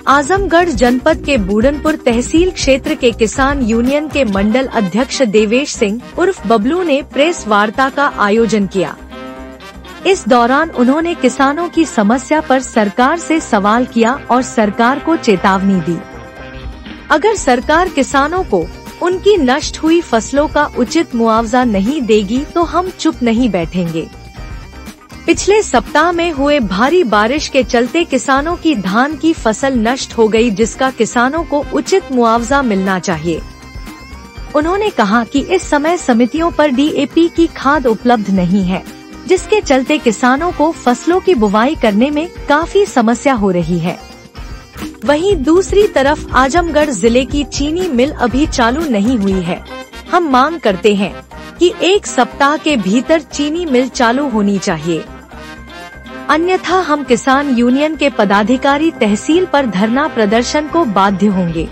आजमगढ़ जनपद के बूढ़नपुर तहसील क्षेत्र के किसान यूनियन के मंडल अध्यक्ष देवेश सिंह उर्फ बबलू ने प्रेस वार्ता का आयोजन किया। इस दौरान उन्होंने किसानों की समस्या पर सरकार से सवाल किया और सरकार को चेतावनी दी। अगर सरकार किसानों को उनकी नष्ट हुई फसलों का उचित मुआवजा नहीं देगी तो हम चुप नहीं बैठेंगे। पिछले सप्ताह में हुए भारी बारिश के चलते किसानों की धान की फसल नष्ट हो गई, जिसका किसानों को उचित मुआवजा मिलना चाहिए। उन्होंने कहा कि इस समय समितियों पर डीएपी की खाद उपलब्ध नहीं है, जिसके चलते किसानों को फसलों की बुवाई करने में काफी समस्या हो रही है। वहीं दूसरी तरफ आजमगढ़ जिले की चीनी मिल अभी चालू नहीं हुई है। हम मांग करते हैं कि 1 सप्ताह के भीतर चीनी मिल चालू होनी चाहिए, अन्यथा हम किसान यूनियन के पदाधिकारी तहसील पर धरना प्रदर्शन को बाध्य होंगे।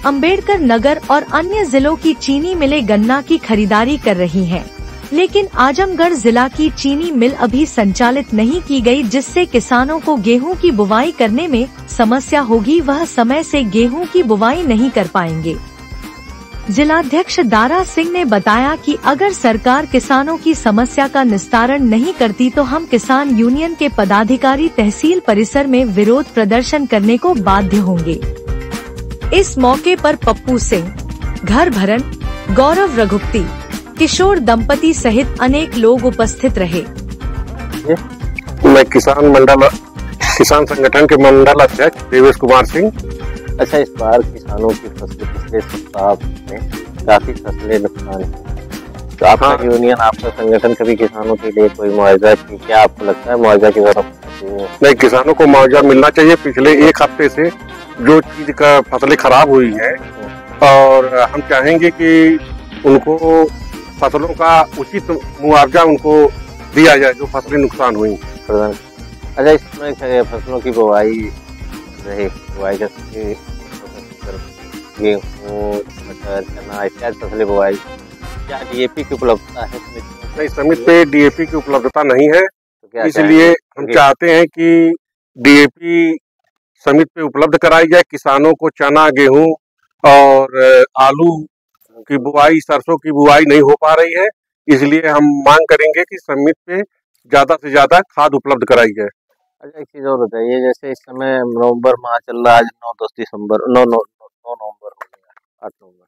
अंबेडकर नगर और अन्य जिलों की चीनी मिलें गन्ना की खरीदारी कर रही हैं, लेकिन आजमगढ़ जिला की चीनी मिल अभी संचालित नहीं की गई, जिससे किसानों को गेहूं की बुवाई करने में समस्या होगी। वह समय से गेहूं की बुवाई नहीं कर पाएंगे। जिलाध्यक्ष दारा सिंह ने बताया कि अगर सरकार किसानों की समस्या का निस्तारण नहीं करती तो हम किसान यूनियन के पदाधिकारी तहसील परिसर में विरोध प्रदर्शन करने को बाध्य होंगे। इस मौके पर पप्पू सिंह, घर भरन, गौरव रघुपति, किशोर दंपति सहित अनेक लोग उपस्थित रहे। मैं किसान संगठन के मंडल अध्यक्ष देवेश कुमार सिंह। अच्छा, इस बार किसानों की फसलें पिछले सप्ताह में काफी फसलें नुकसान हुई, तो आपका यूनियन, आपका संगठन कभी किसानों के लिए कोई मुआवजा की? क्या आपको लगता है मुआवजा की जरूरत नहीं? किसानों को मुआवजा मिलना चाहिए। पिछले 1 हफ्ते से जो चीज का फसलें खराब हुई है, और हम चाहेंगे कि उनको फसलों का उचित मुआवजा उनको दिया जाए जो फसलें नुकसान हुई। अच्छा, इसमें फसलों की बुवाई रहे, बुआई का गेहूँ, मटर, चना इत्यादि फसलें बुआई, क्या डीएपी की उपलब्धता है? नहीं, समिति पे डीएपी की उपलब्धता नहीं है, तो इसलिए हम चाहते हैं कि डीएपी समिति पे उपलब्ध कराई जाए। किसानों को चना, गेहूँ और आलू की बुआई, सरसों की बुआई नहीं हो पा रही है, इसलिए हम मांग करेंगे कि समिति पे ज्यादा से ज्यादा खाद उपलब्ध कराई जाए। अच्छा, एक चीज और बताइए, जैसे इस समय नवंबर माह चल रहा है, आज 9 नवंबर हो गया, 8 नवंबर,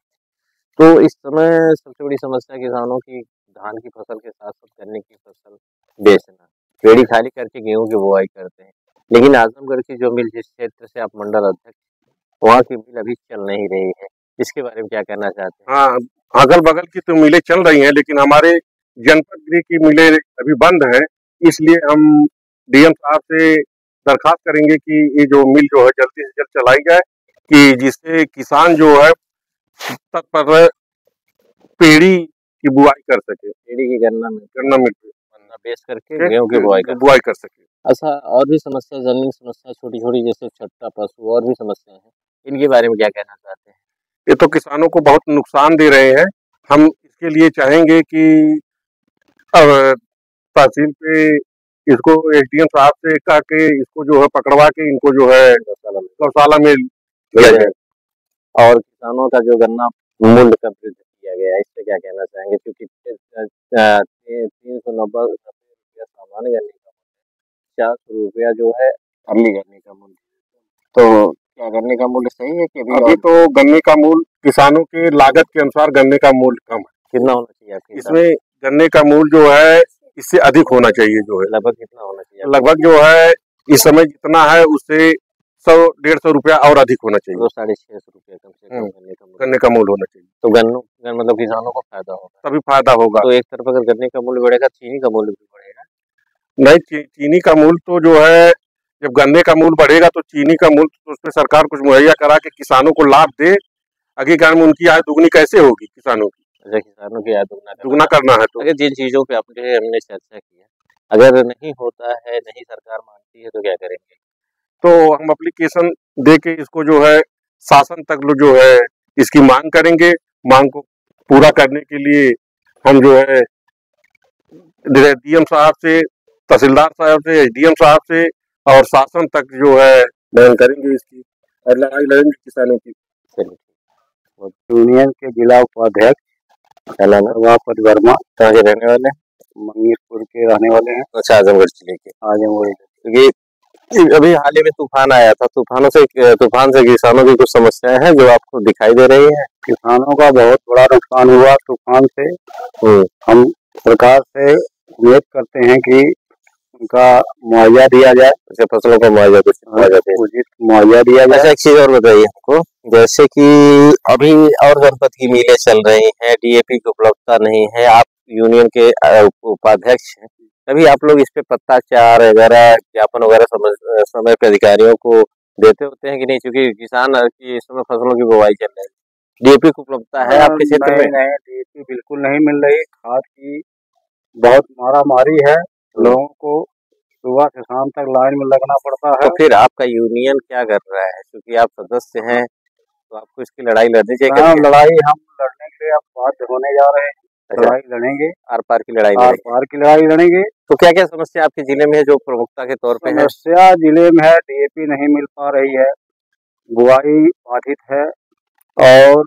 तो इस समय सबसे बड़ी समस्या किसानों की धान की फसल के साथ साथ गन्ने की फसल बेचना, रेडी खाली करके गेहूं की बुआई करते हैं। लेकिन आजमगढ़ की जो मिल, जिस क्षेत्र से आप मंडल अध्यक्ष, वहाँ की मिल अभी चल नहीं रही है, इसके बारे में क्या कहना चाहते हैं? हाँ, अगल बगल की तो मिलें चल रही हैं, लेकिन हमारे जनपद की मिलें अभी बंद है। इसलिए हम डीएम साहब से दरखास्त करेंगे कि ये जो मिल जो है जल्दी से जल्द चलाई जाए, कि जिससे किसान जो है तक पर पेड़ी की बुआई कर सके, पेड़ी की गन्ना बेच करके गेहूं की बुआई कर सके। अच्छा, और भी समस्या, जमीन समस्या छोटी छोटी, जैसे छट्टा पशु, और भी समस्या है, इनके बारे में क्या कहना चाहते हैं? ये तो किसानों को बहुत नुकसान दे रहे हैं। हम इसके लिए चाहेंगे कि तहसील पे इसको एसडीएम साहब से कह के इसको जो है पकड़वा के इनको जो है गौशाला में लिया जाए। और किसानों का जो गन्ना मूल्य का वृद्धि किया गया है, इससे क्या कहना चाहेंगे? क्योंकि 390 रुपया सामान्य गन्ने का, 400 रुपया जो है अर्ली गन्ने का मूल्य, तो क्या गन्ने का मूल्य सही है कि अभी तो गन्ने का मूल्य किसानों के लागत के अनुसार गन्ने का मूल्य कम है। कितना होना चाहिए इसमें? गन्ने का मूल्य जो है इससे अधिक होना चाहिए। जो है लगभग कितना होना चाहिए? लगभग जो है इस समय जितना है उससे 100-150 रुपया और अधिक होना चाहिए। 650 रुपया कम से कम गन्ने का मूल्य होना चाहिए, तो गन्नों मतलब किसानों को फायदा होगा, तभी फायदा होगा। तो एक तरफ अगर गन्ने का मूल्य बढ़ेगा, चीनी का मूल्य भी बढ़ेगा। नहीं, चीनी का मूल्य तो जो है, जब गन्ने का मूल्य बढ़ेगा तो चीनी का मूल्य तो उसमें सरकार कुछ मुहैया करा के किसानों को लाभ दे। आगे काम में उनकी आय दुगनी कैसे होगी किसानों की? अच्छा, किसानों की आय दुगना करना है तो अगर जिन चीजों पे हमने चर्चा की है, अगर नहीं होता है, नहीं सरकार मानती है, तो क्या करेंगे? तो हम एप्लीकेशन दे के इसको जो है शासन तक जो है इसकी मांग करेंगे। मांग को पूरा करने के लिए हम जो है डीएम साहब से, तहसीलदार साहब से, एसडीएम साहब से और शासन तक जो है मांग करेंगे इसकी और लड़ाई लड़ेंगे किसानों की। यूनियन के जिला उपाध्यक्ष सभापति वर्मा, कहाँ के रहने वाले? मंगीरपुर के रहने वाले हैं। अच्छा, आजमगढ़ जिले के। आजमगढ़, क्योंकि अभी हाल ही में तूफान आया था, तूफान से किसानों की कुछ समस्याएं हैं जो आपको दिखाई दे रही हैं। किसानों का बहुत बड़ा नुकसान हुआ तूफान से। हम सरकार से उम्मीद करते हैं कि उनका मुआवजा दिया जाए, जैसे फसलों का मुआवजा, कुछ उचित मुआवजा दिया जाए। अच्छा, एक चीज और बताइए हमको, जैसे कि अभी और जनपद की मिलें चल रही हैं, डीएपी की उपलब्धता नहीं है, आप यूनियन के उपाध्यक्ष हैं, तभी आप लोग इस पे पत्ताचार वगैरह, ज्ञापन वगैरह समय पे अधिकारियों को देते होते हैं कि नहीं? क्योंकि किसान की इस समय फसलों की बुवाई चल रही है, डीएपी की उपलब्धता है आपके क्षेत्र में? नहीं, डीएपी बिल्कुल नहीं मिल रही। खाद की बहुत मारामारी है, लोगों को सुबह से शाम तक लाइन में लगना पड़ता है। तो फिर आपका यूनियन क्या कर रहा है? क्योंकि आप सदस्य हैं तो आपको इसकी लड़ाई लड़नी चाहिए। लड़ाई हम लड़ने के लिए अब बाध्य होने जा रहे हैं। लड़ाई लड़ेंगे, आर पार की लड़ाई लड़ेंगे। तो क्या क्या समस्या आपके जिले में है जो प्रमुखता के तौर पे है? समस्या जिले में है, डीएपी नहीं मिल पा रही है, बुआई बाधित है, और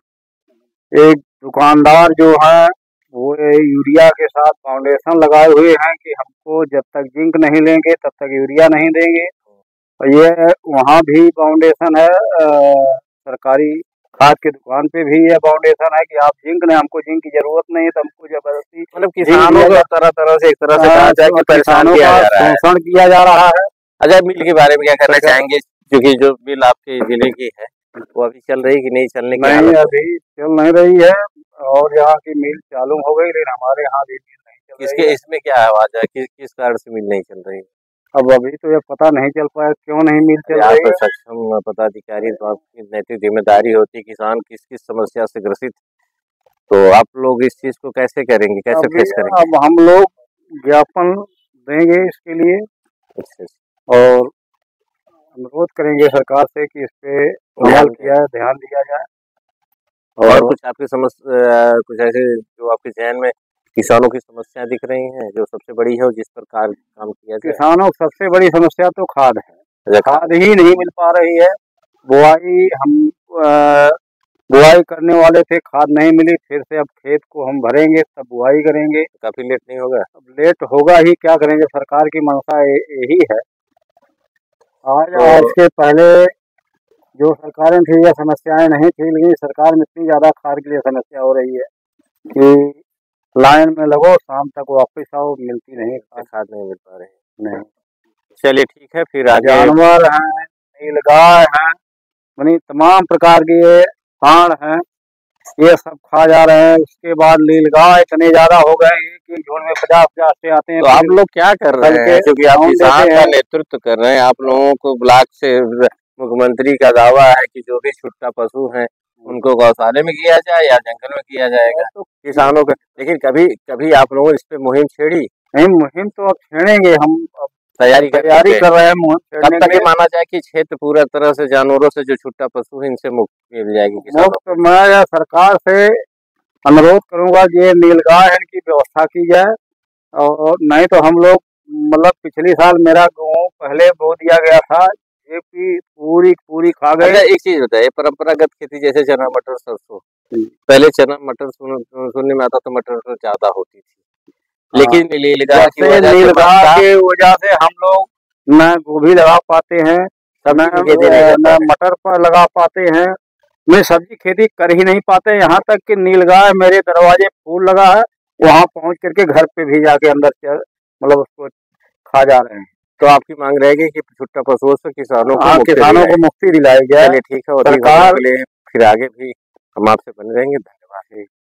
एक दुकानदार जो है वो यूरिया के साथ फाउंडेशन लगाए हुए हैं कि हमको जब तक जिंक नहीं लेंगे तब तक यूरिया नहीं देंगे। और ये वहाँ भी फाउंडेशन है, सरकारी खाद की दुकान पे भी ये फाउंडेशन है कि आप जिंक नहीं, हमको जिंक की जरूरत नहीं है, तो हमको जबरदस्ती, मतलब किसानों को तरह से एक तरह से कहा जाए कि परेशान किया जा रहा है, शोषण किया जा रहा है। अच्छा, मिल के बारे में क्या करना चाहेंगे? क्योंकि जो बिल आपके जिले की है वो अभी चल रही कि नहीं चलने की? नहीं, अभी चल नहीं रही है, और यहाँ की मिल चालू हो गई, लेकिन हमारे यहाँ भी मिल नहीं चल रही है। इसमें क्या आवाज है, किस कारण से मिल नहीं चल रही? अब अभी तो ये पता नहीं चल पाया क्यों नहीं मिल चल रही है। सक्षम पदाधिकारी, तो आपकी नैतिक जिम्मेदारी होती है, किसान किस किस समस्या से ग्रसित, तो आप लोग इस चीज को कैसे करेंगे, कैसे फेस करेंगे? अब हम लोग ज्ञापन देंगे इसके लिए, और अनुरोध करेंगे सरकार से कि इस पे ध्यान दिया जाए। और कुछ आपकी समस्या, कुछ ऐसे जो आपके जहन में किसानों की समस्याएं दिख रही हैं जो सबसे बड़ी है और जिस पर काम किया जाए? किसानों की सबसे बड़ी समस्या तो खाद है, खाद ही नहीं मिल पा रही है। बुआई हम बुआई करने वाले थे, खाद नहीं मिली, फिर से अब खेत को हम भरेंगे तब बुआई करेंगे। काफी लेट नहीं होगा? अब लेट होगा ही, क्या करेंगे, सरकार की मंशा यही है। आज के पहले जो सरकारें थी ये समस्याएं नहीं थी, लेकिन सरकार में इतनी ज्यादा खाद के लिए समस्या हो रही है कि लाइन में लगो, शाम तक वापस आओ, मिलती नहीं, खाद नहीं मिल पा रही। नहीं, चलिए ठीक है, फिर आगे जानवर हैं, नीलगाय हैं, यानी तमाम प्रकार के ये सांड हैं, ये सब खा जा रहे हैं। उसके बाद नीलगाय इतने ज्यादा हो गए कि झुंड में 50-50 से आते हैं। तो आप लोग क्या कर रहे हैं? क्योंकि आप किसान का नेतृत्व कर रहे हैं, आप लोगों को ब्लॉक से मुख्यमंत्री का दावा है कि जो भी छुट्टा पशु हैं उनको गौशाले में किया जाए या जंगल में किया जाएगा, तो किसानों का। लेकिन कभी आप लोगों इस पे मुहिम छेड़ी? नहीं, मुहिम तो अब छेड़ेंगे, हम तैयारी कर रहे हैं मुहिम। कब तक ये माना जाए कि क्षेत्र पूरा तरह से जानवरों से जो छुट्टा पशु है इनसे मुक्त मिल जाएगी? मुक्त मैं सरकार से अनुरोध करूंगा कि ये नीलगाय की व्यवस्था की जाए, और नहीं तो हम लोग, मतलब पिछली साल मेरा गेहूं पहले बो दिया गया था, ये पूरी खा गए। एक चीज बताइए, परंपरागत खेती जैसे चना मटर सरसों, पहले चना मटर सुनने में आता तो मटर ज्यादा होती थी, लेकिन नीलगाय की वजह से हम लोग न गोभी लगा पाते हैं, न मटर पर लगा पाते हैं, मैं सब्जी खेती कर ही नहीं पाते। यहाँ तक कि नीलगाय मेरे दरवाजे फूल लगा है, वहाँ पहुँच करके घर पे भी जाके अंदर मतलब उसको खा जा रहे हैं। तो आपकी मांग रहेगी कि छुट्टा पशुओं से किसानों को मुक्ति दिलाई जाए। ठीक है, सरकार के लिए फिर आगे भी हम आपसे बने रहेंगे। धन्यवाद।